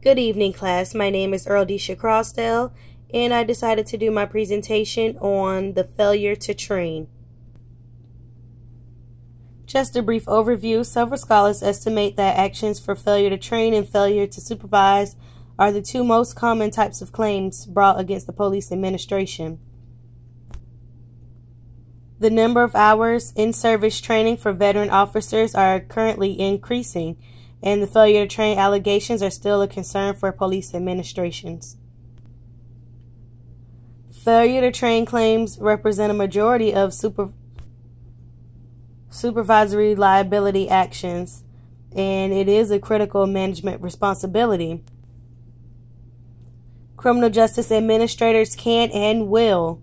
Good evening, class. My name is Earldisha Crossdale, and I decided to do my presentation on the failure to train. Just a brief overview. Several scholars estimate that actions for failure to train and failure to supervise are the two most common types of claims brought against the police administration. The number of hours in service training for veteran officers are currently increasing, and the failure to train allegations are still a concern for police administrations. Failure to train claims represent a majority of supervisory liability actions, and it is a critical management responsibility. Criminal justice administrators can and will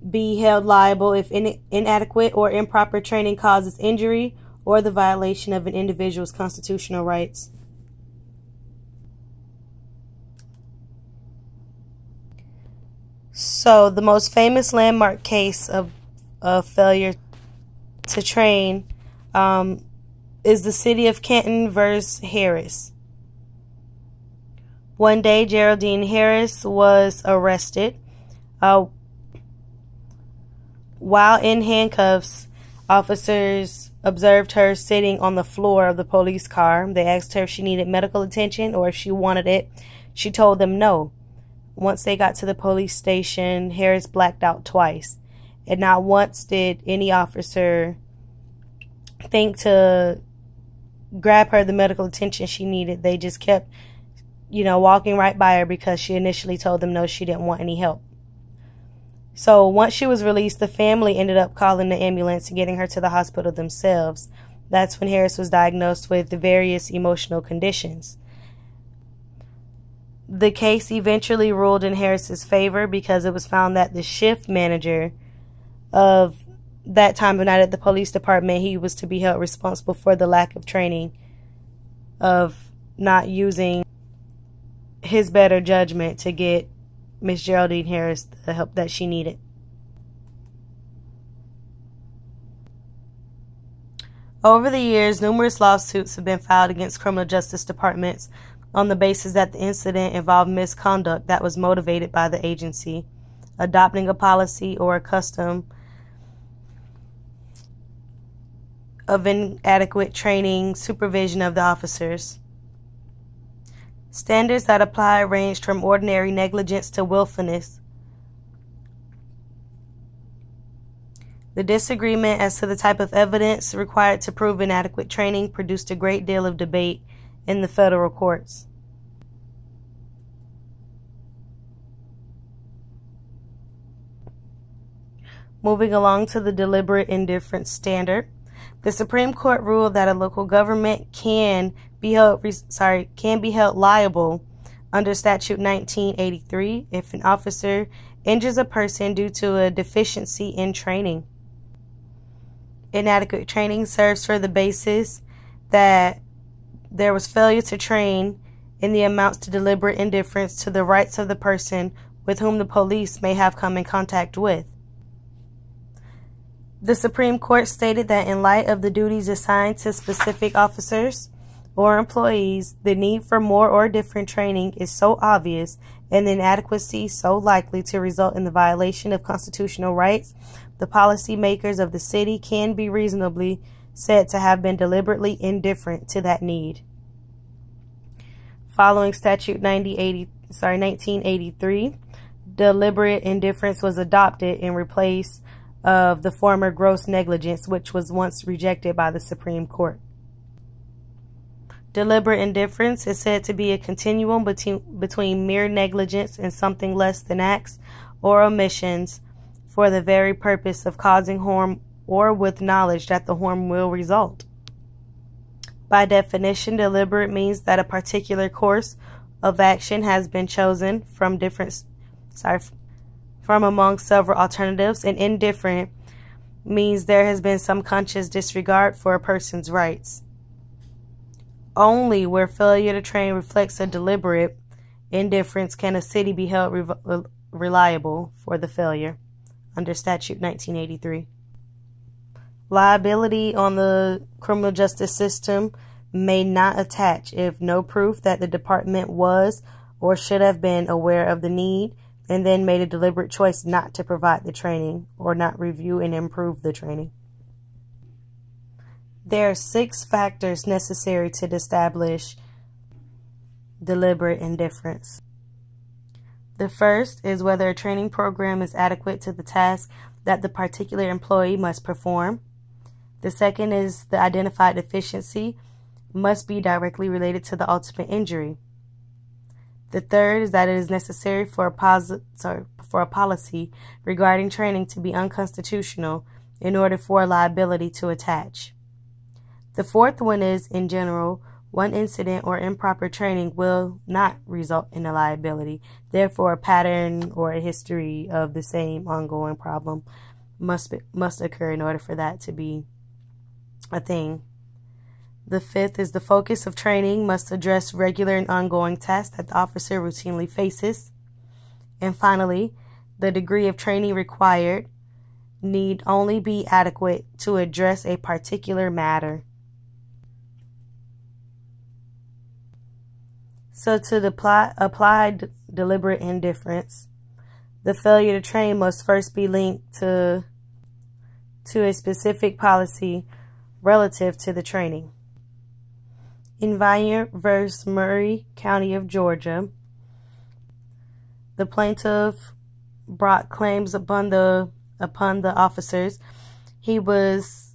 be held liable if inadequate or improper training causes injury or the violation of an individual's constitutional rights. So, the most famous landmark case of failure to train is the City of Canton versus Harris. One day, Geraldine Harris was arrested. While in handcuffs, officers observed her sitting on the floor of the police car. They asked her if she needed medical attention or if she wanted it. She told them no. Once they got to the police station, Harris blacked out twice. And not once did any officer think to grab her the medical attention she needed. They just kept, walking right by her because she initially told them no, she didn't want any help. So once she was released, the family ended up calling the ambulance and getting her to the hospital themselves. That's when Harris was diagnosed with the various emotional conditions. The case eventually ruled in Harris's favor because it was found that the shift manager of that time of night at the police department, he was to be held responsible for the lack of training, of not using his better judgment to get Miss Geraldine Harris the help that she needed. Over the years, numerous lawsuits have been filed against criminal justice departments on the basis that the incident involved misconduct that was motivated by the agency adopting a policy or a custom of inadequate training, supervision of the officers. Standards that apply ranged from ordinary negligence to willfulness. The disagreement as to the type of evidence required to prove inadequate training produced a great deal of debate in the federal courts. Moving along to the deliberate indifference standard. The Supreme Court ruled that a local government can be held liable under Statute 1983 if an officer injures a person due to a deficiency in training. Inadequate training serves for the basis that there was failure to train in the amounts to deliberate indifference to the rights of the person with whom the police may have come in contact with. The Supreme Court stated that in light of the duties assigned to specific officers or employees, the need for more or different training is so obvious and the inadequacy so likely to result in the violation of constitutional rights, the policymakers of the city can be reasonably said to have been deliberately indifferent to that need. Following Statute 1983, deliberate indifference was adopted in replace of the former gross negligence, which was once rejected by the Supreme Court. Deliberate indifference is said to be a continuum between mere negligence and something less than acts or omissions for the very purpose of causing harm or with knowledge that the harm will result. By definition, deliberate means that a particular course of action has been chosen from among several alternatives, and indifferent means there has been some conscious disregard for a person's rights. Only where failure to train reflects a deliberate indifference can a city be held reliable for the failure under Statute 1983. Liability on the criminal justice system may not attach if no proof that the department was or should have been aware of the need and then made a deliberate choice not to provide the training or not review and improve the training. There are 6 factors necessary to establish deliberate indifference. The first is whether a training program is adequate to the task that the particular employee must perform. The second is the identified deficiency must be directly related to the ultimate injury. The third is that it is necessary for a policy regarding training to be unconstitutional in order for liability to attach. The fourth one is, in general, one incident or improper training will not result in a liability. Therefore, a pattern or a history of the same ongoing problem must occur in order for that to be a thing. The fifth is the focus of training must address regular and ongoing tasks that the officer routinely faces. And finally, the degree of training required need only be adequate to address a particular matter. So to apply deliberate indifference, the failure to train must first be linked to a specific policy relative to the training. In Viner v. Murray County of Georgia, the plaintiff brought claims upon the officers. He was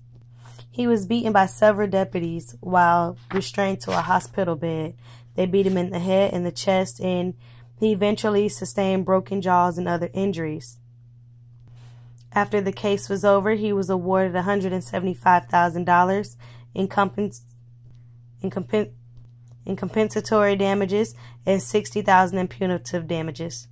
beaten by several deputies while restrained to a hospital bed. They beat him in the head and the chest, and he eventually sustained broken jaws and other injuries. After the case was over, he was awarded $175,000 in compensatory damages and $60,000 in punitive damages.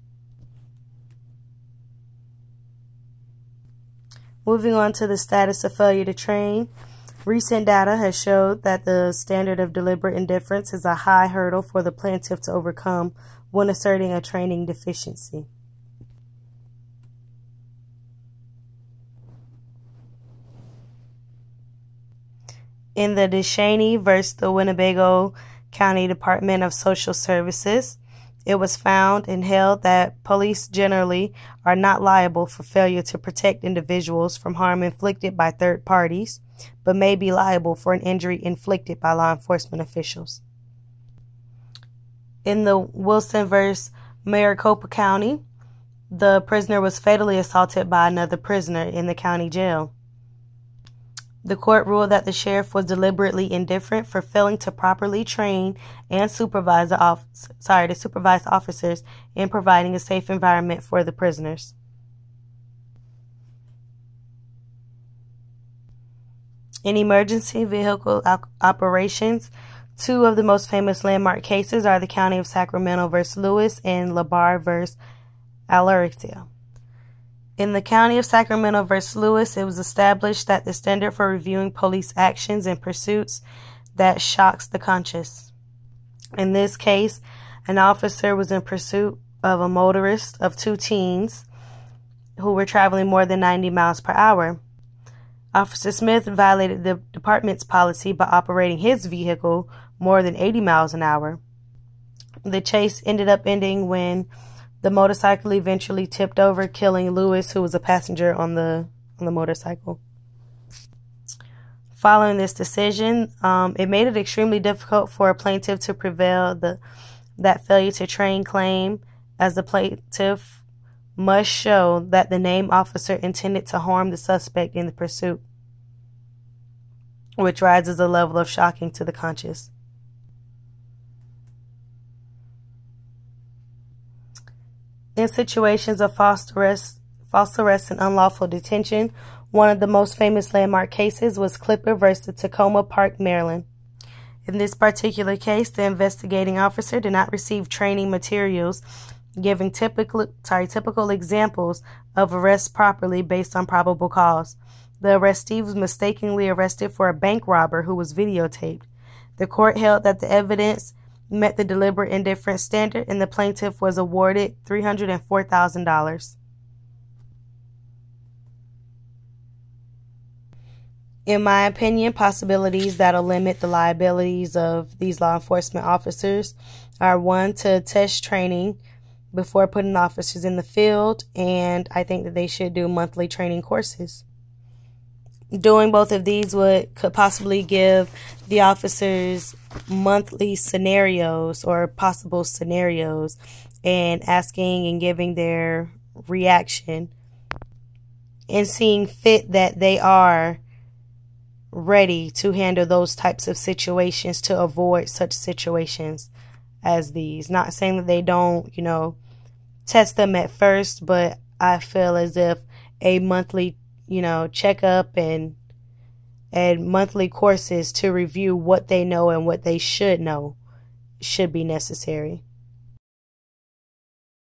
Moving on to the status of failure to train. Recent data has showed that the standard of deliberate indifference is a high hurdle for the plaintiff to overcome when asserting a training deficiency. In the DeShaney v. the Winnebago County Department of Social Services, it was found and held that police generally are not liable for failure to protect individuals from harm inflicted by third parties, but may be liable for an injury inflicted by law enforcement officials. In the Wilson v. Maricopa County, the prisoner was fatally assaulted by another prisoner in the county jail. The court ruled that the sheriff was deliberately indifferent for failing to properly train and supervise the officers in providing a safe environment for the prisoners. In emergency vehicle operations, 2 of the most famous landmark cases are the County of Sacramento v. Lewis and Labar v. Alaricea. In the County of Sacramento v. Lewis, it was established that the standard for reviewing police actions and pursuits that shocks the conscience. In this case, an officer was in pursuit of a motorist of 2 teens who were traveling more than 90 miles per hour. Officer Smith violated the department's policy by operating his vehicle more than 80 miles an hour. The chase ended up ending when the motorcycle eventually tipped over, killing Lewis, who was a passenger on the motorcycle. Following this decision, it made it extremely difficult for a plaintiff to prevail that failure to train claim, as the plaintiff must show that the named officer intended to harm the suspect in the pursuit, which rises a level of shocking to the conscience. In situations of false arrest and unlawful detention, one of the most famous landmark cases was Clipper versus Tacoma Park, Maryland. In this particular case, the investigating officer did not receive training materials giving typical examples of arrest properly based on probable cause. The arrestee was mistakenly arrested for a bank robber who was videotaped. The court held that the evidence met the deliberate indifference standard, and the plaintiff was awarded $304,000. In my opinion, possibilities that'll limit the liabilities of these law enforcement officers are, one, to test training before putting officers in the field, and I think that they should do monthly training courses. Doing both of these could possibly give the officers monthly scenarios or possible scenarios, and asking and giving their reaction and seeing fit that they are ready to handle those types of situations to avoid such situations as these. Not saying that they don't, test them at first, but I feel as if a monthly, checkup and monthly courses to review what they know and what they should know should be necessary.